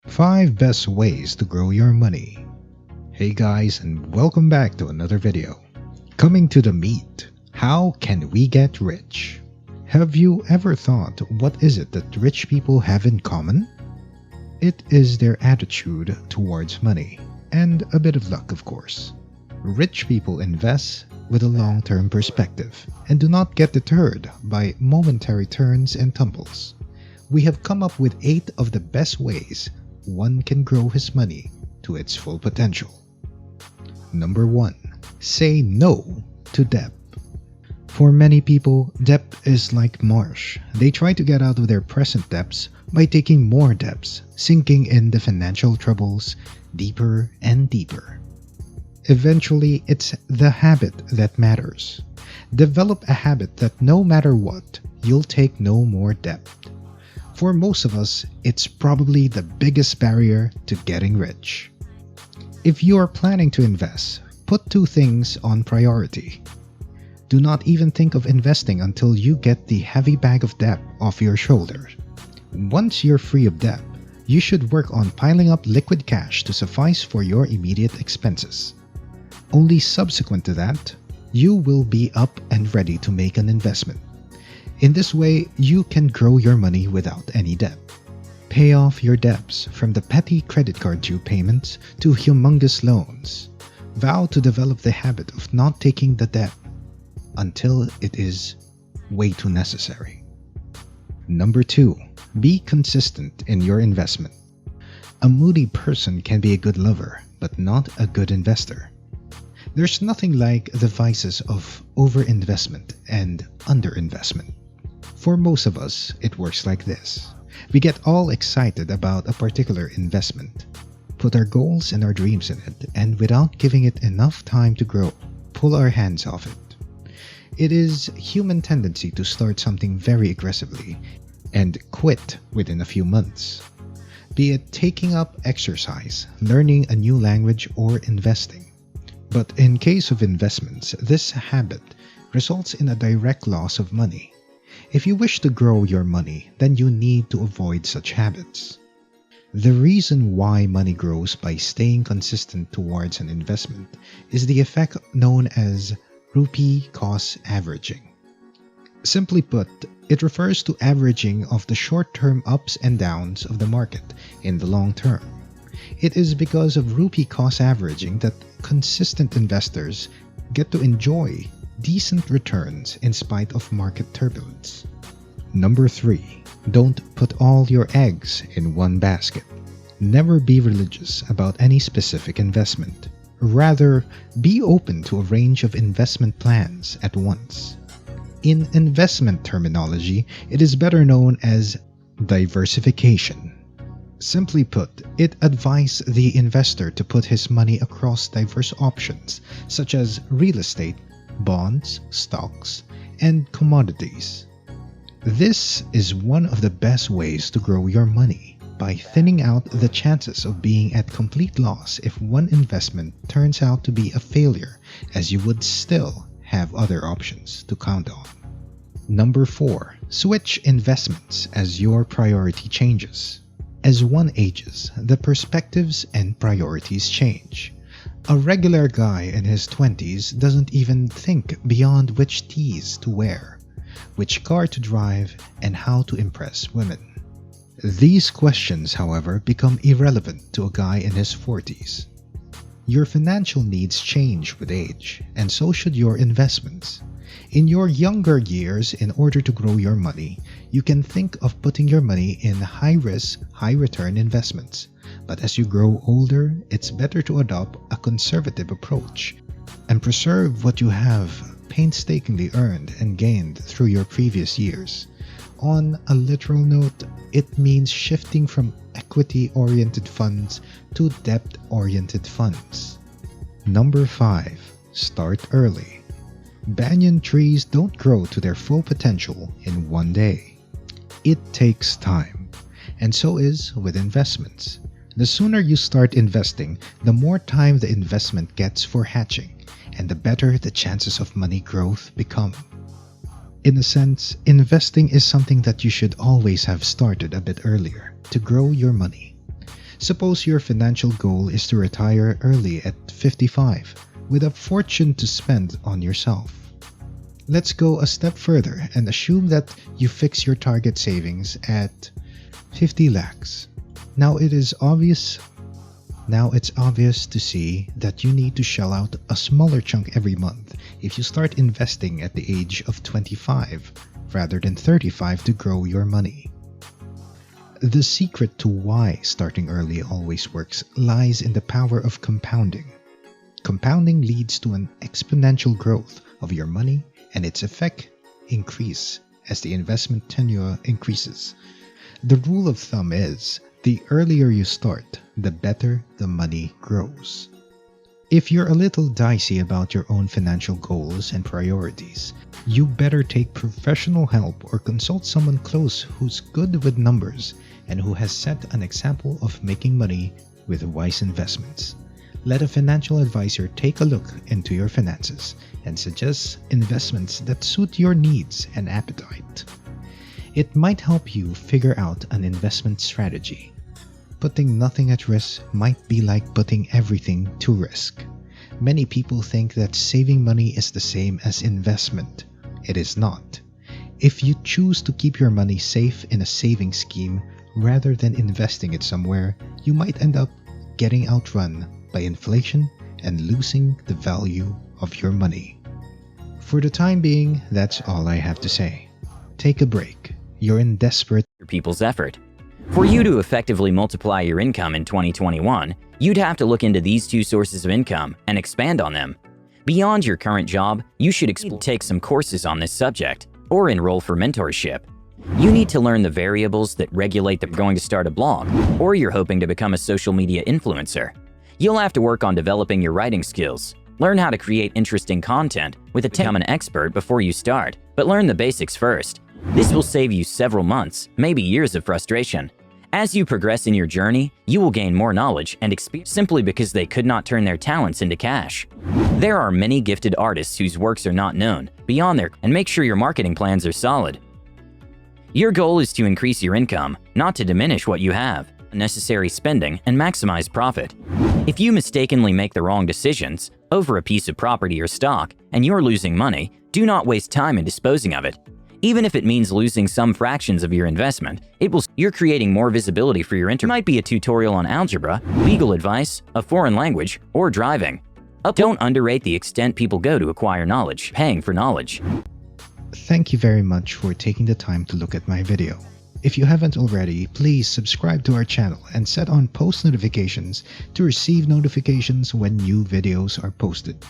5 best ways to grow your money. Hey guys, and welcome back to another video. Coming to the meat. How can we get rich? Have you ever thought, what is it that rich people have in common? It is their attitude towards money, and a bit of luck, of course. Rich people invest with a long-term perspective and do not get deterred by momentary turns and tumbles. We have come up with 8 of the best ways one can grow his money to its full potential. Number 1. Say no to debt. For many people, debt is like marsh. They try to get out of their present debts by taking more debts, sinking in the financial troubles deeper and deeper. Eventually, it's the habit that matters. Develop a habit that no matter what, you'll take no more debt. For most of us, it's probably the biggest barrier to getting rich. If you are planning to invest, put 2 things on priority. Do not even think of investing until you get the heavy bag of debt off your shoulders. Once you're free of debt, you should work on piling up liquid cash to suffice for your immediate expenses. Only subsequent to that, you will be up and ready to make an investment. In this way, you can grow your money without any debt. Pay off your debts, from the petty credit card due payments to humongous loans. Vow to develop the habit of not taking the debt until it is way too necessary. Number 2. Be consistent in your investment. A moody person can be a good lover, but not a good investor. There's nothing like the vices of overinvestment and underinvestment. For most of us, it works like this. We get all excited about a particular investment, put our goals and our dreams in it, and without giving it enough time to grow, pull our hands off it. It is human tendency to start something very aggressively and quit within a few months. Be it taking up exercise, learning a new language, or investing. But in case of investments, this habit results in a direct loss of money. If you wish to grow your money, then you need to avoid such habits. The reason why money grows by staying consistent towards an investment is the effect known as rupee cost averaging. Simply put, it refers to averaging of the short-term ups and downs of the market in the long term. It is because of rupee cost averaging that consistent investors get to enjoy decent returns in spite of market turbulence. Number 3. Don't put all your eggs in one basket. Never be religious about any specific investment. Rather, be open to a range of investment plans at once. In investment terminology, it is better known as diversification. Simply put, it advises the investor to put his money across diverse options such as real estate, bonds, stocks, and commodities. This is one of the best ways to grow your money by thinning out the chances of being at complete loss if one investment turns out to be a failure, as you would still have other options to count on. Number 4. Switch investments as your priority changes. As one ages, the perspectives and priorities change. A regular guy in his 20s doesn't even think beyond which tees to wear, which car to drive, and how to impress women. These questions, however, become irrelevant to a guy in his 40s. Your financial needs change with age, and so should your investments. In your younger years, in order to grow your money, you can think of putting your money in high-risk, high-return investments. But as you grow older, it's better to adopt a conservative approach and preserve what you have painstakingly earned and gained through your previous years. On a literal note, it means shifting from equity-oriented funds to debt-oriented funds. Number 5. Start early. Banyan trees don't grow to their full potential in one day. It takes time, and so is with investments. The sooner you start investing, the more time the investment gets for hatching, and the better the chances of money growth become. In a sense, investing is something that you should always have started a bit earlier to grow your money. Suppose your financial goal is to retire early at 55 with a fortune to spend on yourself. Let's go a step further and assume that you fix your target savings at 50 lakhs. Now it's obvious to see that you need to shell out a smaller chunk every month if you start investing at the age of 25 rather than 35 to grow your money. The secret to why starting early always works lies in the power of compounding. Compounding leads to an exponential growth of your money, and its effect increase as the investment tenure increases. The rule of thumb is, the earlier you start, the better the money grows. If you're a little dicey about your own financial goals and priorities, you better take professional help or consult someone close who's good with numbers and who has set an example of making money with wise investments. Let a financial advisor take a look into your finances and suggest investments that suit your needs and appetite. It might help you figure out an investment strategy. Putting nothing at risk might be like putting everything to risk. Many people think that saving money is the same as investment. It is not. If you choose to keep your money safe in a saving scheme rather than investing it somewhere, you might end up getting outrun by inflation and losing the value of your money. For the time being, that's all I have to say. Take a break. You're in desperate people's effort. For you to effectively multiply your income in 2021, you'd have to look into these two sources of income and expand on them. Beyond your current job, you should take some courses on this subject or enroll for mentorship. You need to learn the variables that regulate the going to start a blog, or you're hoping to become a social media influencer. You'll have to work on developing your writing skills. Learn how to create interesting content with a become an expert before you start, but learn the basics first. This will save you several months, maybe years of frustration. As you progress in your journey, you will gain more knowledge and experience simply because they could not turn their talents into cash. There are many gifted artists whose works are not known beyond their, and make sure your marketing plans are solid. Your goal is to increase your income, not to diminish what you have, unnecessary spending, and maximize profit. If you mistakenly make the wrong decisions over a piece of property or stock and you're losing money, do not waste time in disposing of it. Even if it means losing some fractions of your investment, you're creating more visibility for your It might be a tutorial on algebra, legal advice, a foreign language, or driving. Don't underrate the extent people go to acquire knowledge, paying for knowledge. Thank you very much for taking the time to look at my video. If you haven't already, please subscribe to our channel and set on post notifications to receive notifications when new videos are posted.